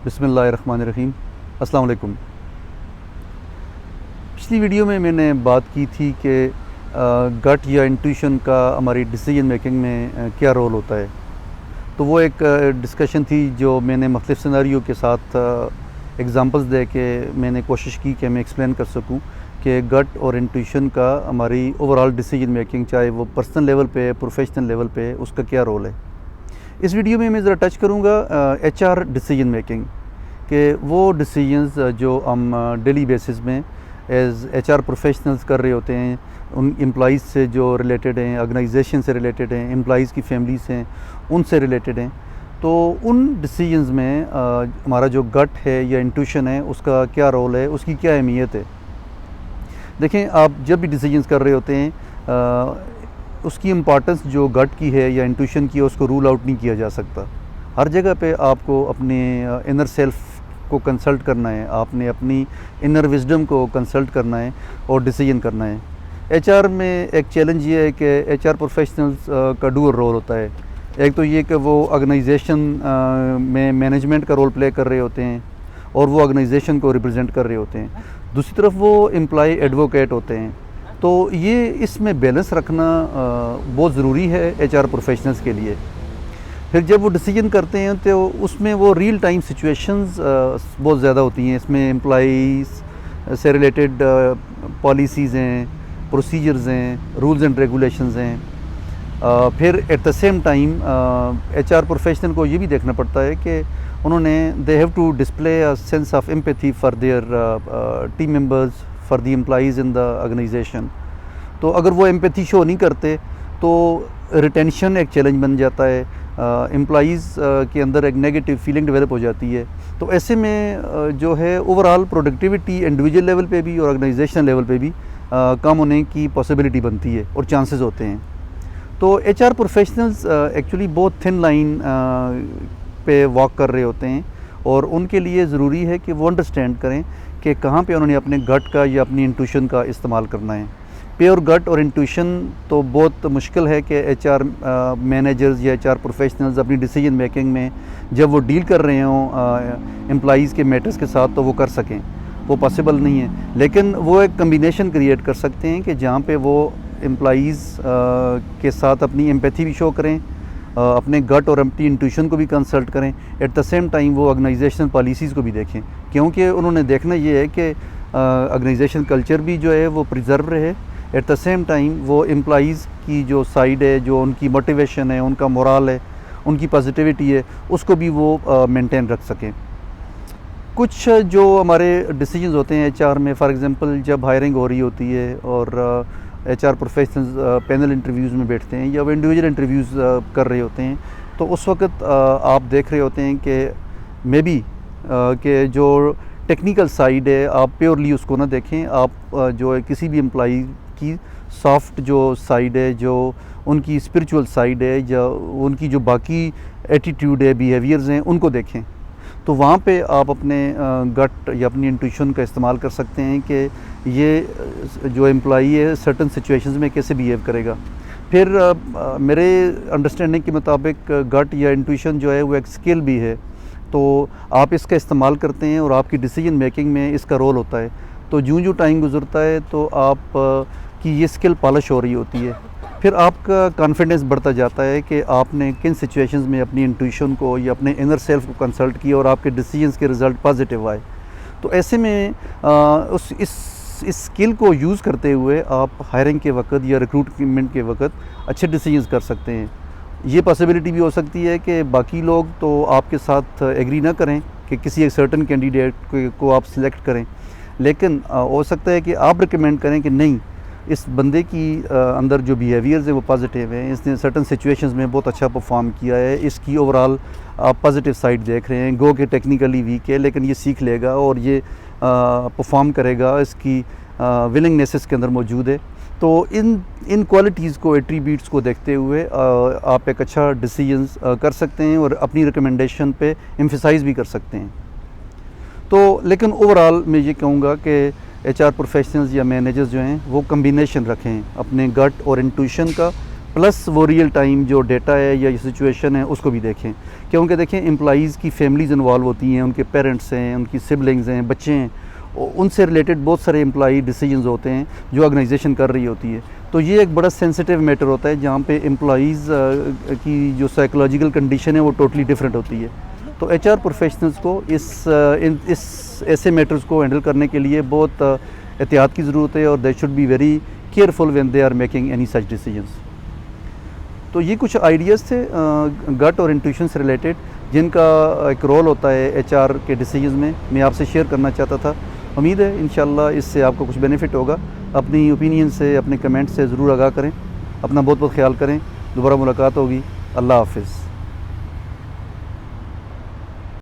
बिस्मिल्लाहिर्रहमानिर्रहीम। अस्सलाम वालेकुम। पिछली वीडियो में मैंने बात की थी कि गट या इंट्यूशन का हमारी डिसीजन मेकिंग में क्या रोल होता है। तो वो एक डिस्कशन थी जो मैंने मुख्तलिफ़ सिनेरियो के साथ एग्ज़ाम्पल्स दे के मैंने कोशिश की कि मैं एक्सप्लेन कर सकूं कि गट और इंट्यूशन का हमारी ओवरऑल डिसीजन मेकिंग, चाहे वो पर्सनल लेवल पे, प्रोफेशनल लेवल पे, उसका क्या रोल है। इस वीडियो में मैं ज़रा टच करूँगा HR डिसीजन मेकिंग के वो डिसीजंस जो हम डेली बेसिस में एज़ HR प्रोफेशनल्स कर रहे होते हैं, उन एम्प्लॉइज़ से जो रिलेटेड हैं, ऑर्गेनाइजेशन से रिलेटेड हैं, एम्प्लॉइज़ की फैमिलीज़ हैं, उनसे रिलेटेड हैं। तो उन डिसीजंस में हमारा जो गट है या इंट्यूशन है, उसका क्या रोल है, उसकी क्या अहमियत है। देखें, आप जब भी डिसीजंस कर रहे होते हैं उसकी इम्पॉर्टेंस जो गट की है या इंट्यूशन की है, उसको रूल आउट नहीं किया जा सकता। हर जगह पे आपको अपने इनर सेल्फ को कंसल्ट करना है, आपने अपनी इनर विजडम को कंसल्ट करना है और डिसीजन करना है। HR में एक चैलेंज ये है कि HR प्रोफेशनल्स का डुअल रोल होता है। एक तो ये कि वो ऑर्गेनाइजेशन में मैनेजमेंट का रोल प्ले कर रहे होते हैं और वो ऑर्गेनाइजेशन को रिप्रेजेंट कर रहे होते हैं। दूसरी तरफ वो एम्प्लॉय एडवोकेट होते हैं। तो ये इसमें बैलेंस रखना बहुत ज़रूरी है HR प्रोफेशनल्स के लिए। फिर जब वो डिसीजन करते हैं तो उसमें वो रियल टाइम सिचुएशंस बहुत ज़्यादा होती हैं। इसमें एम्प्लॉइज़ से रिलेटेड पॉलिसीज़ हैं, प्रोसीजर्स हैं, रूल्स एंड रेगुलेशंस हैं। फिर at the same time HR professional को ये भी देखना पड़ता है कि उन्होंने they have to display a sense of empathy for their team members, for the employees in the organisation. तो अगर वो एम्पैथी शो नहीं करते तो रिटेंशन एक चैलेंज बन जाता है, एम्प्लॉइज़ के अंदर एक नेगेटिव फीलिंग डेवलप हो जाती है। तो ऐसे में जो है ओवरऑल प्रोडक्टिविटी इंडिविजुअल लेवल पे भी और ऑर्गेनाइजेशन लेवल पे भी कम होने की पॉसिबिलिटी बनती है और चांसेस होते हैं। तो HR प्रोफेशनल्स एक्चुअली बहुत थिन लाइन पे वॉक कर रहे होते हैं और उनके लिए ज़रूरी है कि वो अंडरस्टैंड करें कि कहाँ पे उन्होंने अपने गट का या अपनी इंट्यूशन का इस्तेमाल करना है। प्योर गट और इंट्यूशन तो बहुत मुश्किल है कि HR मैनेजर्स या HR प्रोफेशनल्स अपनी डिसीजन मेकिंग में जब वो डील कर रहे हों एम्प्लॉइज़ के मैटर्स के साथ तो वो कर सकें, वो पॉसिबल नहीं है। लेकिन वो एक कम्बिनेशन क्रिएट कर सकते हैं कि जहाँ पे वो एम्प्लॉइज़ के साथ अपनी एम्पैथी भी शो करें, अपने गट और अपनी इंट्यूशन को भी कंसल्ट करें, एट द सेम टाइम वो ऑर्गेनाइजेशनल पॉलिसीज़ को भी देखें, क्योंकि उन्होंने देखना ये है कि ऑर्गेनाइजेशन कल्चर भी जो है वो प्रिजर्व रहे। एट द सेम टाइम वो एम्प्लॉइज़ की जो साइड है, जो उनकी मोटिवेशन है, उनका मोरल है, उनकी पॉजिटिविटी है, उसको भी वो मेंटेन रख सकें। कुछ जो हमारे डिसीजंस होते हैं HR में, फॉर एग्जांपल जब हायरिंग हो रही होती है और HR प्रोफेशनल्स पैनल इंटरव्यूज़ में बैठते हैं या वो इंडिविजुअल इंटरव्यूज़ कर रहे होते हैं, तो उस वक्त आप देख रहे होते हैं कि मे बी कि जो टेक्निकल साइड है आप प्योरली उसको ना देखें। आप जो है किसी भी एम्प्लॉई की सॉफ्ट जो साइड है, जो उनकी स्पिरिचुअल साइड है, या उनकी जो बाकी एटीट्यूड है, बिहेवियर्स हैं, उनको देखें। तो वहाँ पे आप अपने गट या अपनी इंट्यूशन का इस्तेमाल कर सकते हैं कि ये जो एम्प्लॉई है सर्टन सिचुएशंस में कैसे बिहेव करेगा। फिर मेरे अंडरस्टैंडिंग के मुताबिक गट या इंट्यूशन जो है वो एक स्किल भी है, तो आप इसका इस्तेमाल करते हैं और आपकी डिसीजन मेकिंग में इसका रोल होता है। तो जो टाइम गुजरता है तो आप की ये स्किल पॉलिश हो रही होती है, फिर आपका कॉन्फिडेंस बढ़ता जाता है कि आपने किन सिचुएशंस में अपनी इंट्यूशन को या अपने इनर सेल्फ को कंसल्ट किया और आपके डिसीजंस के रिज़ल्ट पॉजिटिव आए। तो ऐसे में इस स्किल को यूज़ करते हुए आप हायरिंग के वक्त या रिक्रूटमेंट के वक्त अच्छे डिसीजंस कर सकते हैं। ये पॉसिबिलिटी भी हो सकती है कि बाकी लोग तो आपके साथ एग्री ना करें कि किसी एक सर्टन कैंडिडेट को आप सिलेक्ट करें, लेकिन हो सकता है कि आप रिकमेंड करें कि नहीं, इस बंदे की अंदर जो बिहेवियर्स है वो पॉजिटिव है, इसने सर्टन सिचुएशंस में बहुत अच्छा परफॉर्म किया है, इसकी ओवरऑल आप पॉजिटिव साइड देख रहे हैं। गो के टेक्निकली वीक है लेकिन ये सीख लेगा और ये परफॉर्म करेगा, इसकी विलिंगनेस इसके अंदर मौजूद है। तो इन क्वालिटीज़ को, एट्रीब्यूट्स को देखते हुए आप एक अच्छा डिसीजंस कर सकते हैं और अपनी रिकमेंडेशन पे एम्फसाइज़ भी कर सकते हैं। तो लेकिन ओवरऑल मैं ये कहूँगा कि HR प्रोफेशनल्स या मैनेजर्स जो हैं वो कम्बिनेशन रखें अपने गट और इंट्यूशन का प्लस वो रियल टाइम जो डेटा है या सिचुएशन है उसको भी देखें, क्योंकि देखें एम्प्लॉज़ की फैमिलीज़ इन्वॉल्व होती हैं, उनके पेरेंट्स हैं, उनकी सिबलिंग्स हैं, बच्चे हैं, उनसे रिलेटेड बहुत सारे एम्प्लॉई डिसीजंस होते हैं जो ऑर्गेनाइजेशन कर रही होती है। तो ये एक बड़ा सेंसिटिव मैटर होता है जहाँ पे एम्प्लॉईज़ की जो साइकोलॉजिकल कंडीशन है वो टोटली डिफरेंट होती है। तो एचआर प्रोफेशनल्स को इस ऐसे मैटर्स को हैंडल करने के लिए बहुत एहतियात की ज़रूरत है और they should be very careful when they are making any such decisions. तो ये कुछ आइडियाज़ थे गट और इंट्यूशन से रिलेटेड, जिनका एक रोल होता है एचआर के डिसीजंस में, मैं आपसे शेयर करना चाहता था। उम्मीद है इंशाल्लाह इससे आपको कुछ बेनिफिट होगा। अपनी ओपिनियन से, अपने कमेंट से ज़रूर आगाह करें। अपना बहुत बहुत ख्याल करें। दोबारा मुलाकात होगी। अल्लाह हाफ़िज़।